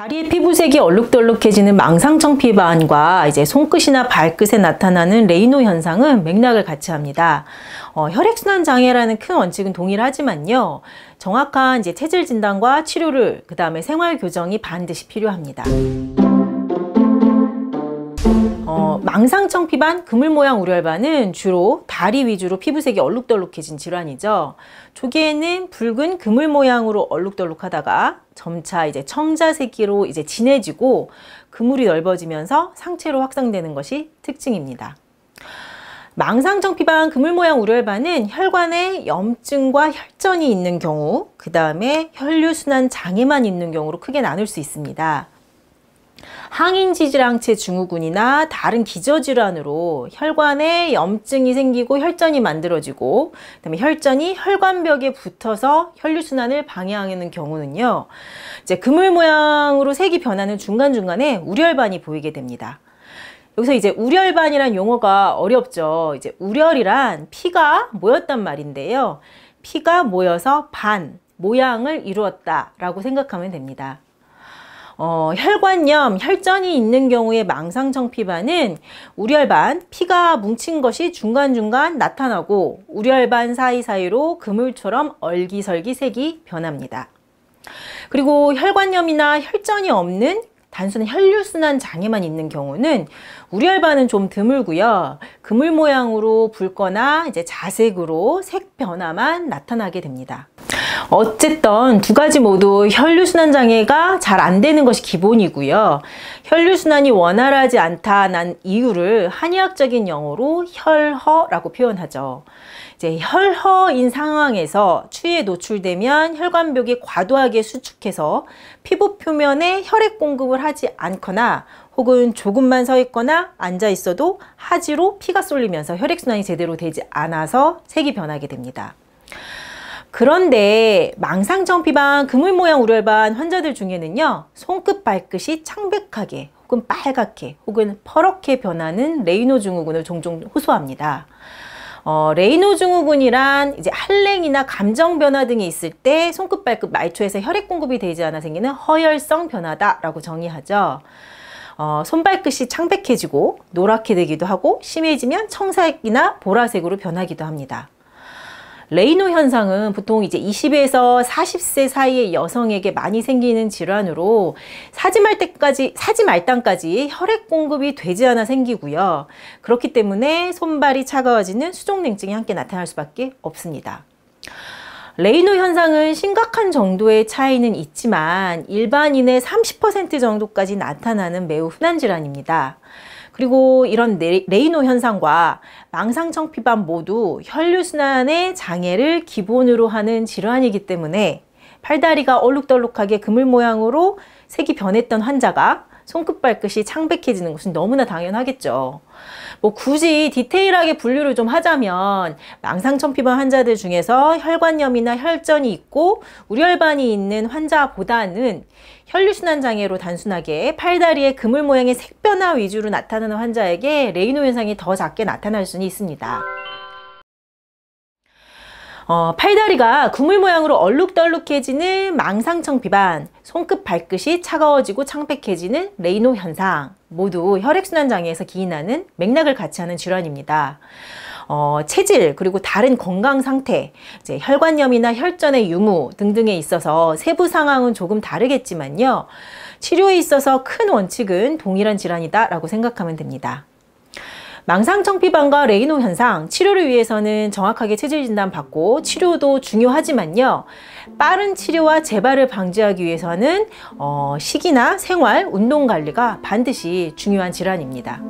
다리의 피부색이 얼룩덜룩해지는 망상청피반과 이제 손끝이나 발끝에 나타나는 레이노 현상은 맥락을 같이 합니다. 혈액순환 장애라는 큰 원칙은 동일하지만요. 정확한 이제 체질 진단과 치료를 그 다음에 생활 교정이 반드시 필요합니다. 망상청피반, 그물 모양 우렬반은 주로 다리 위주로 피부색이 얼룩덜룩해진 질환이죠. 초기에는 붉은 그물 모양으로 얼룩덜룩하다가 점차 이제 청자색으로 이제 진해지고 그물이 넓어지면서 상체로 확산되는 것이 특징입니다. 망상청피반, 그물 모양 우렬반은 혈관에 염증과 혈전이 있는 경우, 그 다음에 혈류순환 장애만 있는 경우로 크게 나눌 수 있습니다. 항인지질항체 증후군이나 다른 기저질환으로 혈관에 염증이 생기고 혈전이 만들어지고 그다음에 혈전이 혈관벽에 붙어서 혈류순환을 방해하는 경우는요, 이제 그물 모양으로 색이 변하는 중간중간에 우렬반이 보이게 됩니다. 여기서 이제 우렬반이란 용어가 어렵죠. 이제 우렬이란 피가 모였단 말인데요. 피가 모여서 반, 모양을 이루었다라고 생각하면 됩니다. 혈관염, 혈전이 있는 경우에 망상청피반은 우렬반, 피가 뭉친 것이 중간중간 나타나고 우렬반 사이사이로 그물처럼 얼기설기 색이 변합니다. 그리고 혈관염이나 혈전이 없는 단순한 혈류순환 장애만 있는 경우는 우렬반은 좀 드물고요. 그물 모양으로 붉거나 이제 자색으로 색 변화만 나타나게 됩니다. 어쨌든 두 가지 모두 혈류순환 장애가 잘 안 되는 것이 기본이고요. 혈류순환이 원활하지 않다는 이유를 한의학적인 용어로 혈허라고 표현하죠. 이제 혈허인 상황에서 추위에 노출되면 혈관벽이 과도하게 수축해서 피부 표면에 혈액 공급을 하지 않거나 혹은 조금만 서 있거나 앉아 있어도 하지로 피가 쏠리면서 혈액순환이 제대로 되지 않아서 색이 변하게 됩니다. 그런데 망상청피반, 그물 모양 우렬반 환자들 중에는요, 손끝 발끝이 창백하게 혹은 빨갛게 혹은 퍼렇게 변하는 레이노 증후군을 종종 호소합니다. 레이노 증후군이란 이제 한랭이나 감정 변화 등이 있을 때 손끝 발끝 말초에서 혈액 공급이 되지 않아 생기는 허혈성 변화다라고 정의하죠. 손발끝이 창백해지고 노랗게 되기도 하고 심해지면 청색이나 보라색으로 변하기도 합니다. 레이노 현상은 보통 이제 20에서 40세 사이의 여성에게 많이 생기는 질환으로 사지 말단까지 혈액 공급이 되지 않아 생기고요. 그렇기 때문에 손발이 차가워지는 수족냉증이 함께 나타날 수밖에 없습니다. 레이노 현상은 심각한 정도의 차이는 있지만 일반인의 30% 정도까지 나타나는 매우 흔한 질환입니다. 그리고 이런 레이노 현상과 망상청피반 모두 혈류순환의 장애를 기본으로 하는 질환이기 때문에 팔다리가 얼룩덜룩하게 그물 모양으로 색이 변했던 환자가 손끝 발끝이 창백해지는 것은 너무나 당연하겠죠. 굳이 디테일하게 분류를 좀 하자면 망상청피반 환자들 중에서 혈관염이나 혈전이 있고 우렬반이 있는 환자보다는 혈류순환 장애로 단순하게 팔다리의 그물 모양의 색변화 위주로 나타나는 환자에게 레이노 현상이 더 작게 나타날 수는 있습니다. 팔다리가 그물 모양으로 얼룩덜룩해지는 망상청피반, 손끝 발끝이 차가워지고 창백해지는 레이노 현상 모두 혈액순환 장애에서 기인하는 맥락을 같이 하는 질환입니다. 체질 그리고 다른 건강 상태, 이제 혈관염이나 혈전의 유무 등등에 있어서 세부 상황은 조금 다르겠지만요. 치료에 있어서 큰 원칙은 동일한 질환이다라고 생각하면 됩니다. 망상청피반과 레이노 현상 치료를 위해서는 정확하게 체질 진단 받고 치료도 중요하지만요. 빠른 치료와 재발을 방지하기 위해서는 식이나 생활, 운동 관리가 반드시 중요한 질환입니다.